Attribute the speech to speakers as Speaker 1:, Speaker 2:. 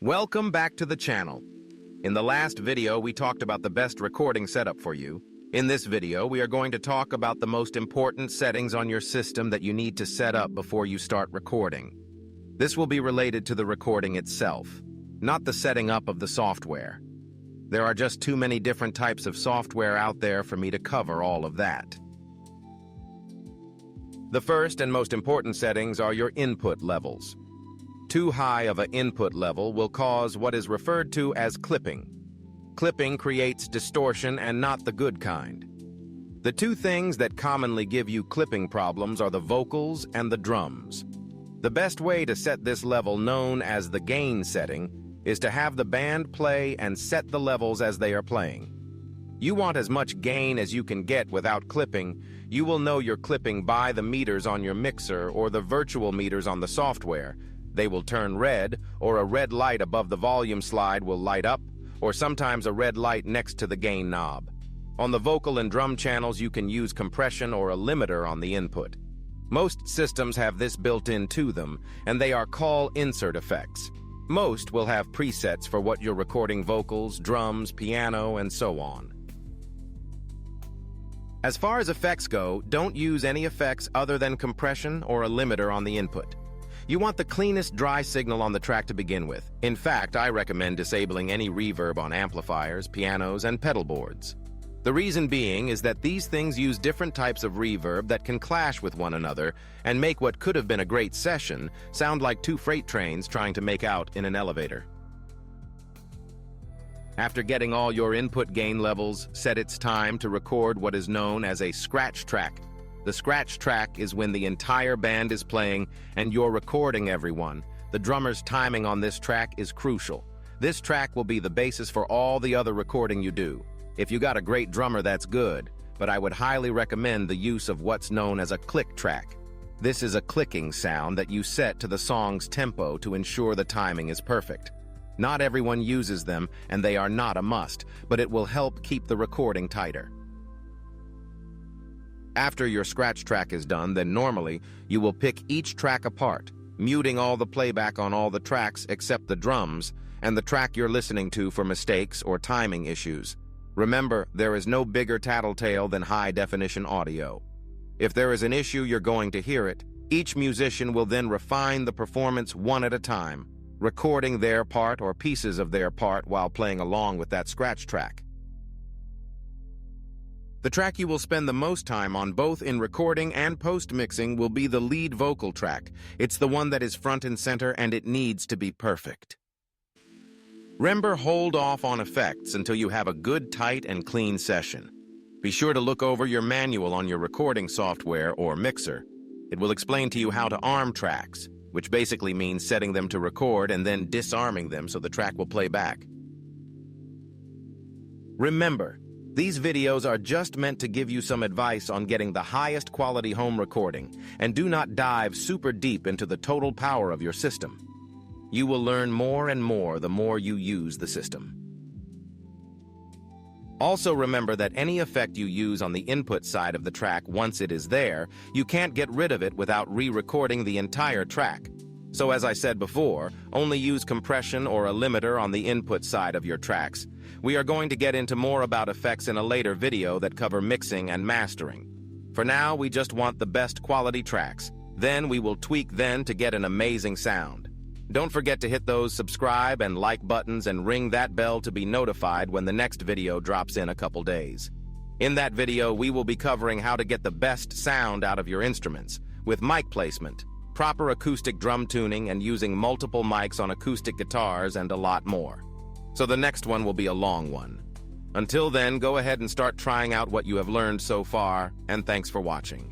Speaker 1: Welcome back to the channel. In the last video, we talked about the best recording setup for you. In this video, we are going to talk about the most important settings on your system that you need to set up before you start recording. This will be related to the recording itself, not the setting up of the software. There are just too many different types of software out there for me to cover all of that. The first and most important settings are your input levels. Too high of an input level will cause what is referred to as clipping. Clipping creates distortion and not the good kind. The two things that commonly give you clipping problems are the vocals and the drums. The best way to set this level, known as the gain setting, is to have the band play and set the levels as they are playing. You want as much gain as you can get without clipping. You will know you're clipping by the meters on your mixer or the virtual meters on the software. They will turn red, or a red light above the volume slide will light up, or sometimes a red light next to the gain knob. On the vocal and drum channels, you can use compression or a limiter on the input. Most systems have this built into them, and they are called insert effects. Most will have presets for what you're recording: vocals, drums, piano, and so on. As far as effects go, don't use any effects other than compression or a limiter on the input. You want the cleanest dry signal on the track to begin with. In fact, I recommend disabling any reverb on amplifiers, pianos, and pedal boards. The reason being is that these things use different types of reverb that can clash with one another and make what could have been a great session sound like two freight trains trying to make out in an elevator. After getting all your input gain levels set, it's time to record what is known as a scratch track. The scratch track is when the entire band is playing and you're recording everyone. The drummer's timing on this track is crucial. This track will be the basis for all the other recording you do. If you got a great drummer, that's good, but I would highly recommend the use of what's known as a click track. This is a clicking sound that you set to the song's tempo to ensure the timing is perfect. Not everyone uses them, and they are not a must, but it will help keep the recording tighter. After your scratch track is done, then normally you will pick each track apart, muting all the playback on all the tracks except the drums and the track you're listening to for mistakes or timing issues. Remember, there is no bigger tattletale than high-definition audio. If there is an issue, you're going to hear it. Each musician will then refine the performance one at a time, recording their part or pieces of their part while playing along with that scratch track. The track you will spend the most time on, both in recording and post-mixing, will be the lead vocal track. It's the one that is front and center, and it needs to be perfect. Remember, hold off on effects until you have a good, tight, and clean session. Be sure to look over your manual on your recording software or mixer. It will explain to you how to arm tracks, which basically means setting them to record and then disarming them so the track will play back. Remember, these videos are just meant to give you some advice on getting the highest quality home recording, and do not dive super deep into the total power of your system. You will learn more and more the more you use the system. Also remember that any effect you use on the input side of the track, once it is there, you can't get rid of it without re-recording the entire track. So as I said before, only use compression or a limiter on the input side of your tracks. We are going to get into more about effects in a later video that cover mixing and mastering. For now, we just want the best quality tracks. Then we will tweak them to get an amazing sound. Don't forget to hit those subscribe and like buttons and ring that bell to be notified when the next video drops in a couple days. In that video, we will be covering how to get the best sound out of your instruments with mic placement, proper acoustic drum tuning, and using multiple mics on acoustic guitars, and a lot more. So the next one will be a long one. Until then, go ahead and start trying out what you have learned so far, and thanks for watching.